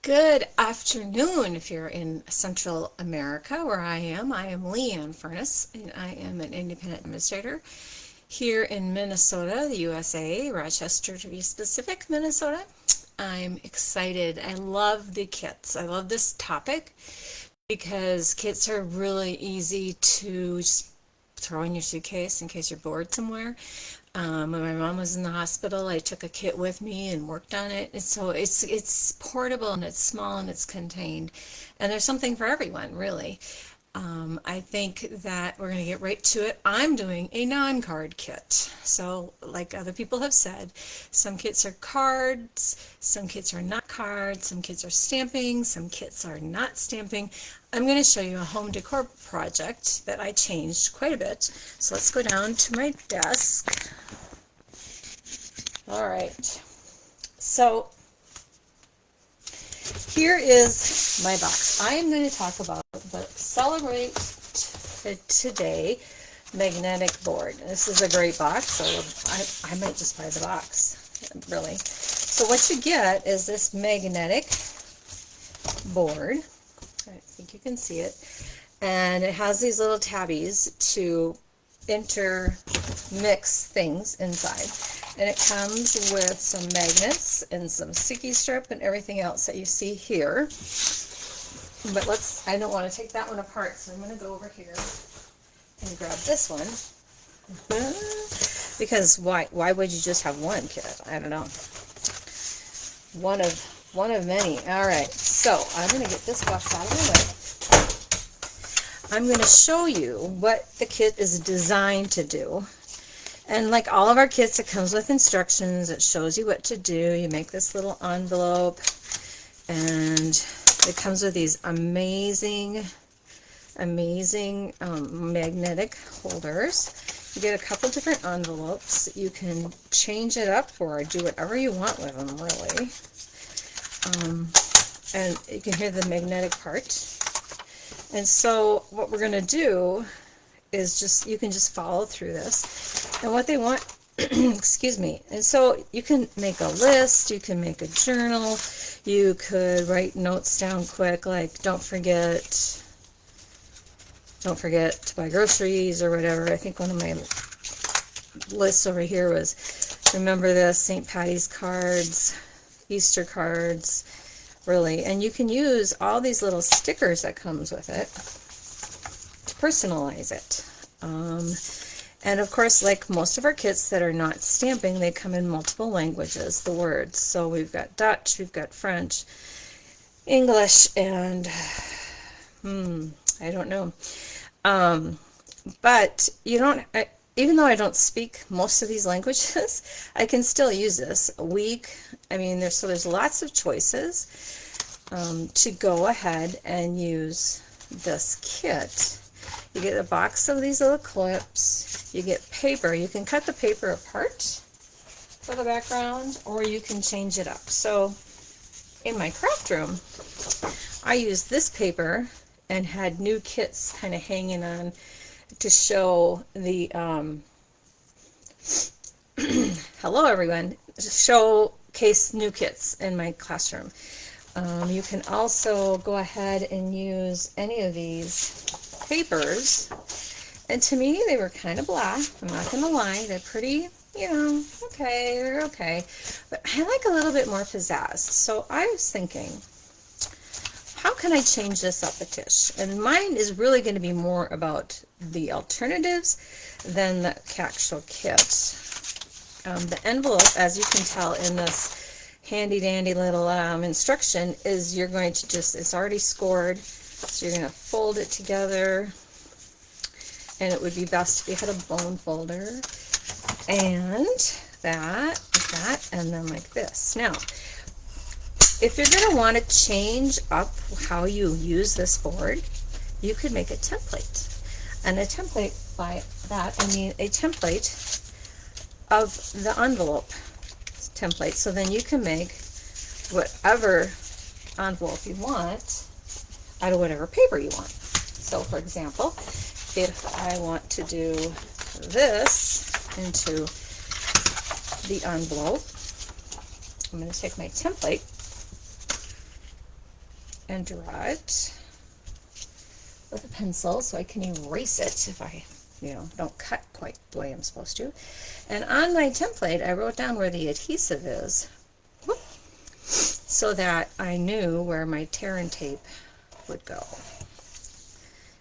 Good afternoon if you're in Central America, where I am. I am Leanne Furness, and I am an independent administrator here in Minnesota, the USA, Rochester to be specific, Minnesota. I'm excited. I love the kits. I love this topic because kits are really easy to just throw in your suitcase in case you're bored somewhere. When my mom was in the hospital, I took a kit with me and worked on it. And so it's portable and it's small and it's contained, and there's something for everyone, really. I think that we're going to get right to it. I'm doing a non-card kit. So, like other people have said, some kits are cards, some kits are not cards, some kits are stamping, some kits are not stamping. I'm going to show you a home decor project that I changed quite a bit. So let's go down to my desk. All right. So here is my box. I am going to talk about the Celebrate Today magnetic board. This is a great box, so I might just buy the box, really. So what you get is this magnetic board. I think you can see it. And it has these little tabbies to intermix things inside. And it comes with some magnets and some sticky strip and everything else that you see here. But I don't want to take that one apart, so I'm going to go over here and grab this one. Because why would you just have one kit? I don't know. One of many. All right, so I'm going to get this box out of the way. I'm going to show you what the kit is designed to do. And like all of our kits, it comes with instructions. It shows you what to do. You make this little envelope, and it comes with these amazing magnetic holders. You get a couple different envelopes. You can change it up or do whatever you want with them, really. And you can hear the magnetic part. And so what we're going to do is you can just follow through this. And what they want, excuse me, and so you can make a list, you can make a journal, you could write notes down quick, like don't forget to buy groceries or whatever. I think one of my lists over here was remember this, St. Patty's cards, Easter cards, really. And you can use all these little stickers that comes with it to personalize it. And of course, like most of our kits that are not stamping, they come in multiple languages, the words. So we've got Dutch, we've got French, English, and I don't know. But you don't, even though I don't speak most of these languages, I can still use this. I mean, there's lots of choices to go ahead and use this kit. You get a box of these little clips. You get paper. You can cut the paper apart for the background, or you can change it up. So in my craft room, I used this paper and had new kits kind of hanging on to show the hello everyone, showcase new kits in my classroom. You can also go ahead and use any of these papers, and to me they were kind of blah. I'm not gonna lie, they're pretty, okay, they're okay, but I like a little bit more pizzazz. So I was thinking, how can I change this up a tish? And mine is really going to be more about the alternatives than the actual kit. The envelope, as you can tell in this handy dandy little instruction, is you're going to it's already scored, so you're going to fold it together, and it would be best if you had a bone folder, and that, and then like this. Now, if you're going to want to change up how you use this board, you could make a template. And a template, by that I mean a template of the envelope template. So then you can make whatever envelope you want out of whatever paper you want. So for example, if I want to do this into the envelope, I'm going to take my template and draw it with a pencil so I can erase it if I, don't cut quite the way I'm supposed to. And on my template, I wrote down where the adhesive is, whoop, so that I knew where my tear and tape would go.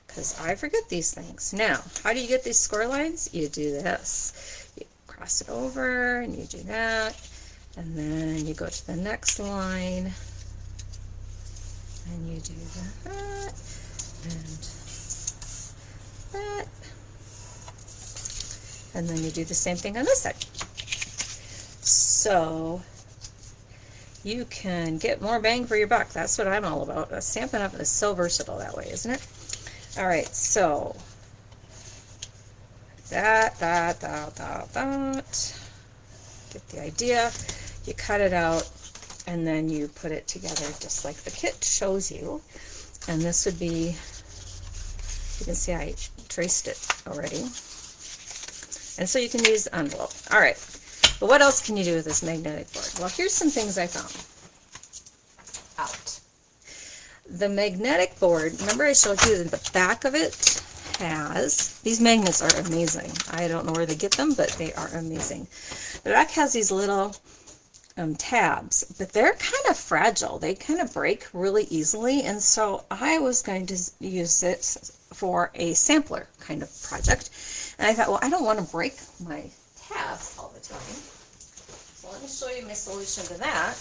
Because I forget these things. Now, how do you get these score lines? You do this. You cross it over, and you do that. And then you go to the next line, and you do that, and that. And then you do the same thing on this side. So you can get more bang for your buck. That's what I'm all about. Stampin' Up! Is so versatile that way, isn't it? All right, so that. Get the idea. You cut it out, and then you put it together just like the kit shows you. And this would be, you can see I traced it already. And so you can use the envelope. All right, but what else can you do with this magnetic board? Well, here's some things I found out. The magnetic board, remember I showed you that the back of it has, these magnets are amazing. I don't know where they get them, but they are amazing. The back has these little tabs, but they're kind of fragile. They kind of break really easily, and so I was going to use it for a sampler kind of project. And I thought, well, I don't want to break my tabs all the time. So let me show you my solution to that.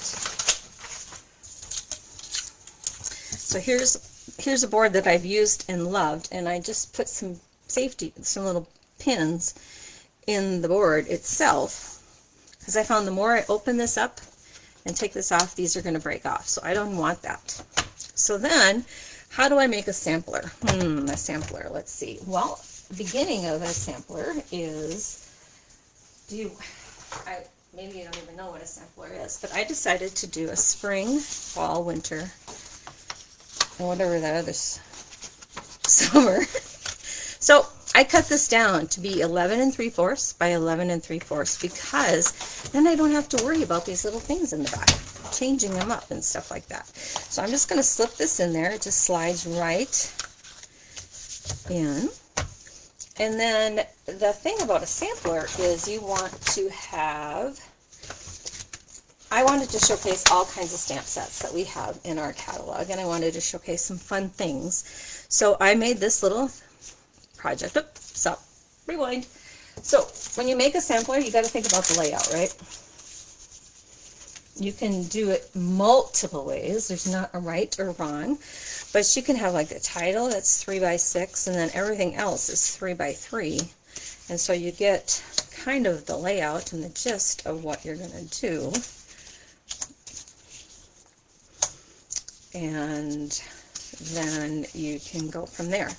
So here's a board that I've used and loved, and I just put some little pins in the board itself, because I found the more I open this up and take this off, these are going to break off. So I don't want that. So then, how do I make a sampler? A sampler, let's see. Well, the beginning of a sampler is, maybe you don't even know what a sampler is, but I decided to do a spring, fall, winter, and whatever that other summer. So I cut this down to be 11 3/4 by 11 3/4 because then I don't have to worry about these little things in the back, changing them up and stuff like that. So I'm just going to slip this in there. It just slides right in. And then the thing about a sampler is you want to have, I wanted to showcase all kinds of stamp sets that we have in our catalog, and I wanted to showcase some fun things. So I made this little project. Oops, stop, rewind. So when you make a sampler, you got to think about the layout, right? You can do it multiple ways. There's not a right or wrong, but you can have like the title that's 3 by 6, and then everything else is 3 by 3, and so you get kind of the layout and the gist of what you're going to do. And then you can go from there.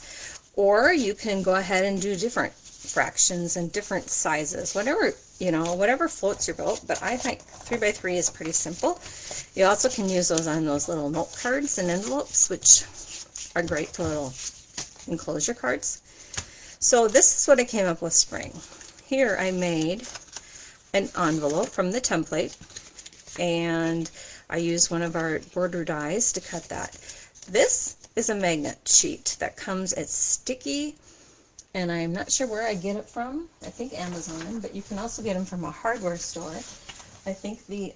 Or you can go ahead and do different fractions and different sizes, whatever, whatever floats your boat. But I think 3 by 3 is pretty simple. You also can use those on those little note cards and envelopes, which are great for little enclosure cards. So this is what I came up with spring. Here I made an envelope from the template, and I used one of our border dies to cut that. This is a magnet sheet that comes, it's sticky, and I'm not sure where I get it from. I think Amazon, but you can also get them from a hardware store. I think the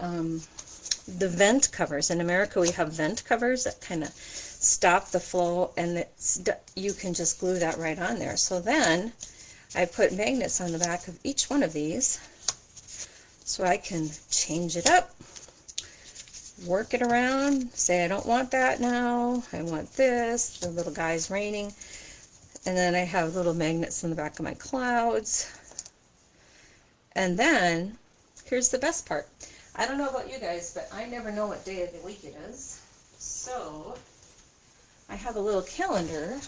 vent covers, in America we have vent covers that kind of stop the flow, and you can just glue that right on there. So then I put magnets on the back of each one of these so I can change it up, work it around, say I don't want that now, I want this, the little guy's raining, and then I have little magnets in the back of my clouds. And then here's the best part. I don't know about you guys, but I never know what day of the week it is, so I have a little calendar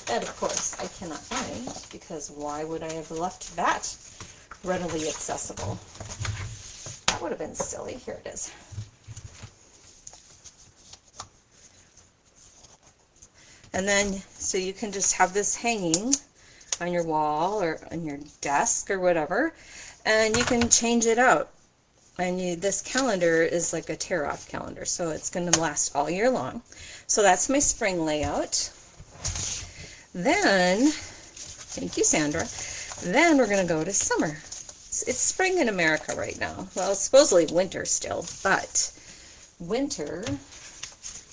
that of course I cannot find, because why would I have left that readily accessible? That would have been silly. Here it is. And then, so you can just have this hanging on your wall or on your desk or whatever, and you can change it out And this calendar is like a tear-off calendar, so it's going to last all year long. So that's my spring layout. Then, thank you, Sandra. Then we're going to go to summer. It's spring in America right now. Well, it's supposedly winter still, but winter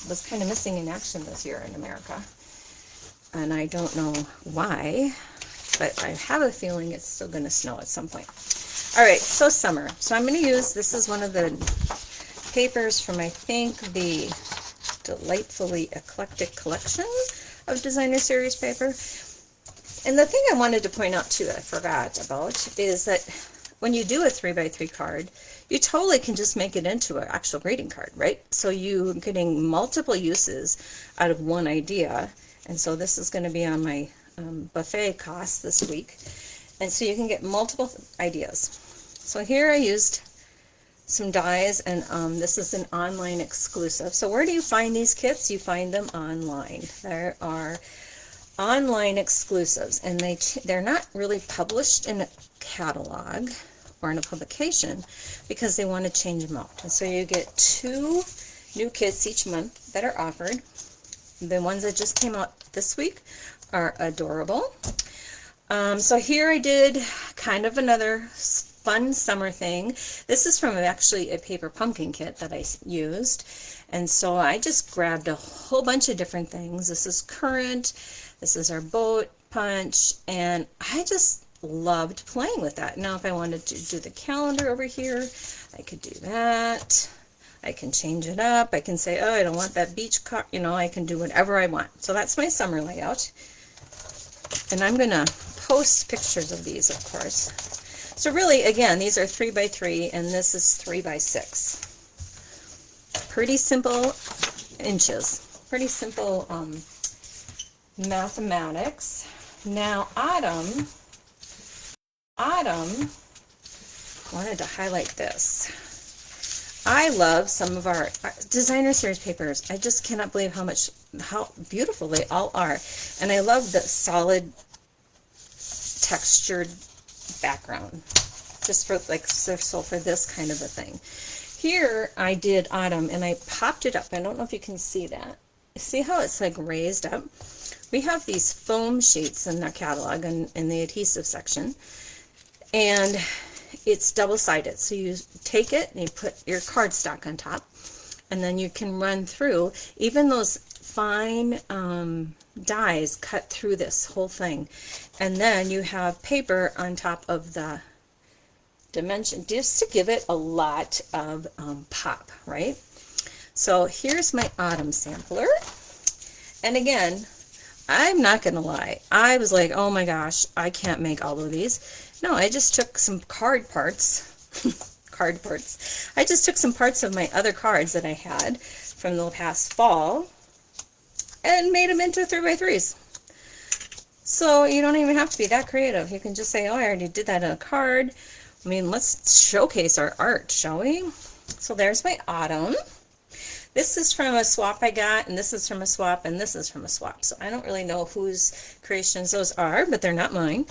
was kind of missing in action this year in America. And I don't know why, but I have a feeling it's still going to snow at some point. All right, so summer. So I'm going to use, this is one of the papers from, I think, the Delightfully Eclectic Collection of Designer Series paper. And the thing I wanted to point out too that I forgot about is that when you do a 3x3 card, you totally can just make it into an actual greeting card, right? So you're getting multiple uses out of one idea. And so this is going to be on my buffet cost this week. And so you can get multiple ideas. So here I used some dies, and this is an online exclusive. So where do you find these kits? You find them online. There are online exclusives, and they're not really published in a catalog or in a publication because they want to change them out. And so you get 2 new kits each month that are offered. The ones that just came out this week are adorable. So here I did kind of another fun summer thing. This is from actually a paper pumpkin kit that I used. And so I just grabbed a whole bunch of different things. This is currant, this is our boat punch, and I just loved playing with that. Now if I wanted to do the calendar over here, I could do that. I can change it up. I can say, oh, I don't want that beach car. You know, I can do whatever I want. So that's my summer layout. And I'm going to post pictures of these, of course. So really, again, these are 3x3, and this is 3x6. Pretty simple inches. Pretty simple mathematics. Now, Autumn wanted to highlight this. I love some of our designer series papers. I just cannot believe how beautiful they all are. And I love the solid textured background, just for like, so for this kind of a thing. Here I did Autumn, and I popped it up. I don't know if you can see that. See how it's like raised up? We have these foam sheets in our catalog and in the adhesive section, and it's double-sided. So you take it and you put your cardstock on top, and then you can run through even those fine dies cut through this whole thing, and then you have paper on top of the dimension just to give it a lot of pop, right? So here's my Autumn sampler, and again, I'm not gonna lie, I was like, oh my gosh, I can't make all of these. No, I just took some card parts I just took some parts of my other cards that I had from the past fall and made them into 3x3s. So you don't even have to be that creative. You can just say, oh, I already did that in a card. I mean, let's showcase our art, shall we? So there's my Autumn. This is from a swap I got, and this is from a swap, and this is from a swap. So I don't really know whose creations those are, but they're not mine.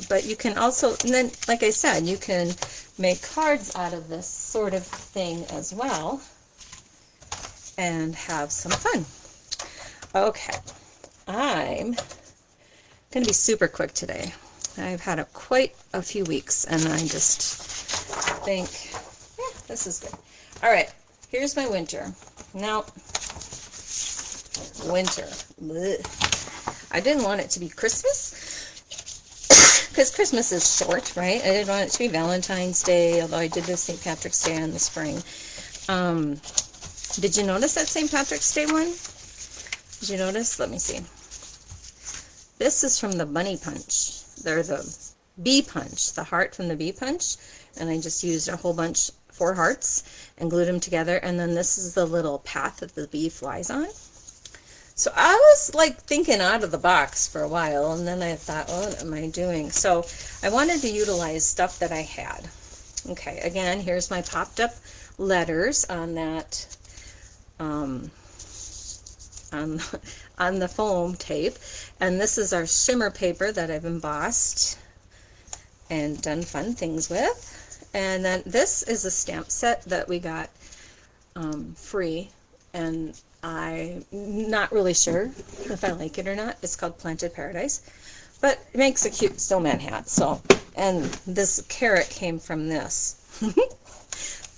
But you can also, and then, like I said, you can make cards out of this sort of thing as well and have some fun. Okay, I'm going to be super quick today. I've had quite a few weeks, and I just think, yeah, this is good. All right, here's my winter. Now, winter. Blech. I didn't want it to be Christmas, because Christmas is short, right? I didn't want it to be Valentine's Day, although I did do St. Patrick's Day in the spring. Did you notice that St. Patrick's Day one? Did you notice? Let me see. This is from the Bunny Punch. They're the Bee Punch, the heart from the Bee Punch. And I just used a whole bunch, 4 hearts, and glued them together. And then this is the little path that the bee flies on. So I was like thinking out of the box for a while, and then I thought, what am I doing? So I wanted to utilize stuff that I had. Okay, again, here's my popped up letters on that, on the foam tape. And this is our shimmer paper that I've embossed and done fun things with. And then this is a stamp set that we got free, and I'm not really sure if I like it or not. It's called Planted Paradise, but it makes a cute snowman hat. So, and this carrot came from this.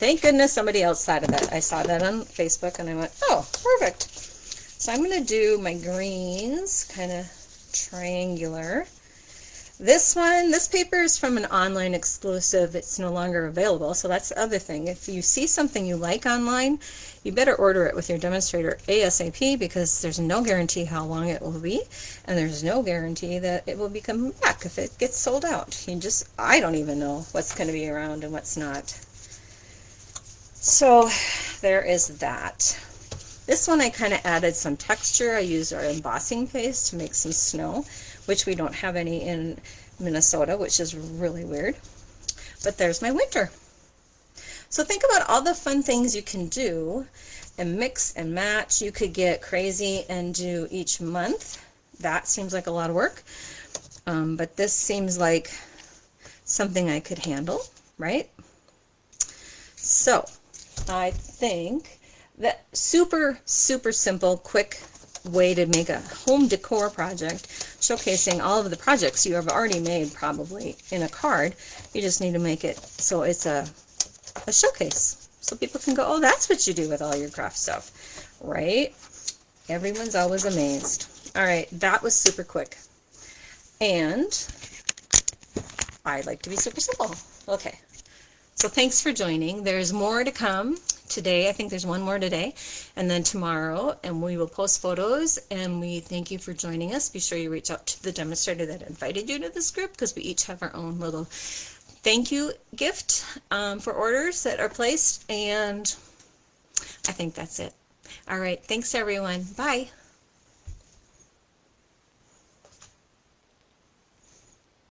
Thank goodness somebody else thought of that. I saw that on Facebook and I went, oh, perfect. So I'm going to do my greens, kind of triangular. This one, this paper is from an online exclusive. It's no longer available, so that's the other thing. If you see something you like online, you better order it with your demonstrator ASAP, because there's no guarantee how long it will be, and there's no guarantee that it will be coming back if it gets sold out. I don't even know what's going to be around and what's not. So there is that. This one I kind of added some texture. I used our embossing paste to make some snow, which we don't have any in Minnesota, which is really weird. But there's my winter. So think about all the fun things you can do and mix and match. You could get crazy and do each month. That seems like a lot of work. But this seems like something I could handle, right? So I think that super simple, quick way to make a home decor project, showcasing all of the projects you have already made probably in a card. You just need to make it so it's a showcase, so people can go, oh, that's what you do with all your craft stuff, right? Everyone's always amazed. All right, that was super quick, and I like to be super simple. Okay, so thanks for joining. There's more to come today. I think there's one more today, and then tomorrow, and we will post photos. And we thank you for joining us. Be sure you reach out to the demonstrator that invited you to this group, because we each have our own little thank you gift for orders that are placed. And I think that's it. All right, thanks everyone. Bye.